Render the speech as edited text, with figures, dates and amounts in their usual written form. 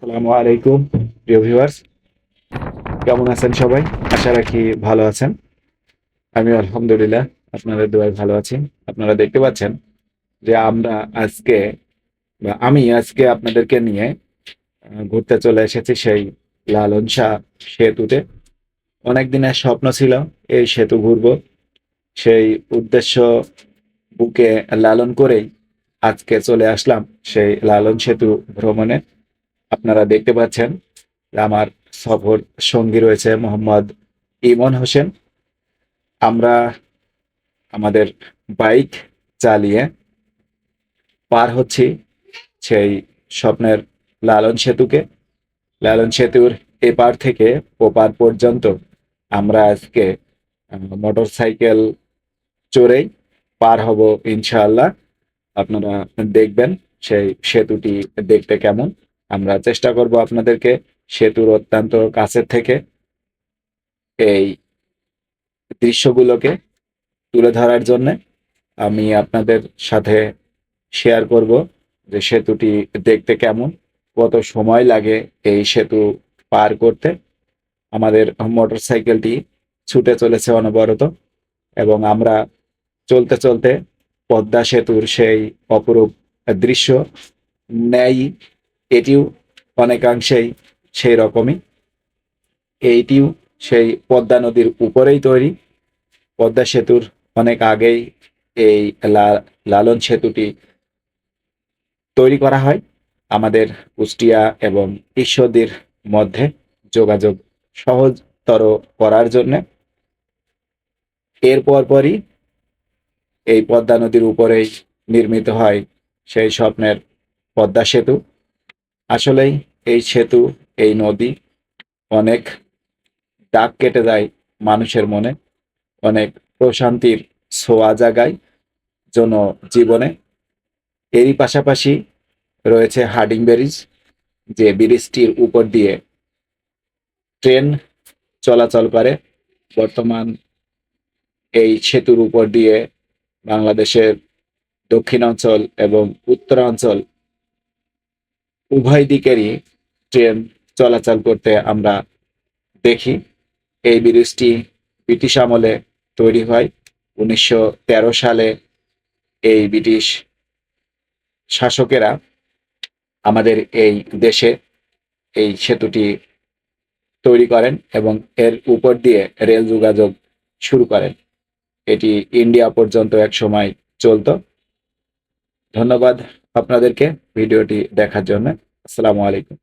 আসসালামু আলাইকুম প্রিয় ভিউয়ার্স, কেমন আছেন সবাই? আশা রাখি ভালো আছেন। আমি আলহামদুলিল্লাহ আপনাদের দোয়ায় ভালো আছি। আপনারা দেখতে পাচ্ছেন যে আমি আজকে আপনাদেরকে নিয়ে ঘুরতে চলে এসেছি সেই লালন শাহ সেতুতে। অনেক দিনের স্বপ্ন ছিল এই সেতু ঘুরবো, সেই উদ্দেশ্য বুকে লালন করেই আজকে চলে আসলাম সেই লালন সেতু ভ্রমণে। আপনারা দেখতে পাচ্ছেন যে আমার সফর সঙ্গী রয়েছে মোহাম্মদ ইমন হোসেন। আমরা আমাদের বাইক চালিয়ে পার হচ্ছি সেই স্বপ্নের লালন সেতুকে। লালন সেতুর এপার থেকে ওপার পর্যন্ত আমরা আজকে মোটর সাইকেল চড়েই পার হব ইনশাআল্লাহ। আপনারা দেখবেন সেই সেতুটি দেখতে কেমন। আমরা চেষ্টা করব আপনাদেরকে সেতুর অত্যন্ত কাছের থেকে এই দৃশ্যগুলোকে তুলে ধরার জন্য। আমি আপনাদের সাথে শেয়ার করব যে সেতুটি দেখতে কেমন, কত সময় লাগে এই সেতু পার করতে। আমাদের মোটরসাইকেলটি ছুটে চলেছে অনবরত এবং আমরা চলতে চলতে পদ্মা সেতুর সেই অপরূপ দৃশ্য নেই, এটিও অনেকাংশেই সেই রকমই। এইটিও সেই পদ্মা নদীর উপরেই তৈরি। পদ্মা সেতুর অনেক আগেই এই লালন সেতুটি তৈরি করা হয় আমাদের কুষ্টিয়া এবং ঈশ্বরদীর মধ্যে যোগাযোগ সহজতর করার জন্য। এর পরপরই এই পদ্মা নদীর উপরেই নির্মিত হয় সেই স্বপ্নের পদ্মা সেতু। আসলেই এই সেতু, এই নদী অনেক দাগ কেটে যায় মানুষের মনে, অনেক প্রশান্তির ছোঁয়া জাগায় জনজীবনে। এরই পাশাপাশি রয়েছে হার্ডিং ব্রিজ, যে ব্রিজটির উপর দিয়ে ট্রেন চলাচল করে। বর্তমান এই সেতুর উপর দিয়ে বাংলাদেশের দক্ষিণাঞ্চল এবং উত্তরাঞ্চল উভয় দিকেরই ট্রেন চলাচল করতে আমরা দেখি। এই ব্রিজটি ব্রিটিশ আমলে তৈরি হয়। 1913 সালে এই ব্রিটিশ শাসকেরা আমাদের এই দেশে এই সেতুটি তৈরি করেন এবং এর উপর দিয়ে রেল যোগাযোগ শুরু করেন। এটি ইন্ডিয়া পর্যন্ত একসময় চলতো। ধন্যবাদ আপনাদেরকে ভিডিওটি দেখার জন্য। আসসালামু আলাইকুম।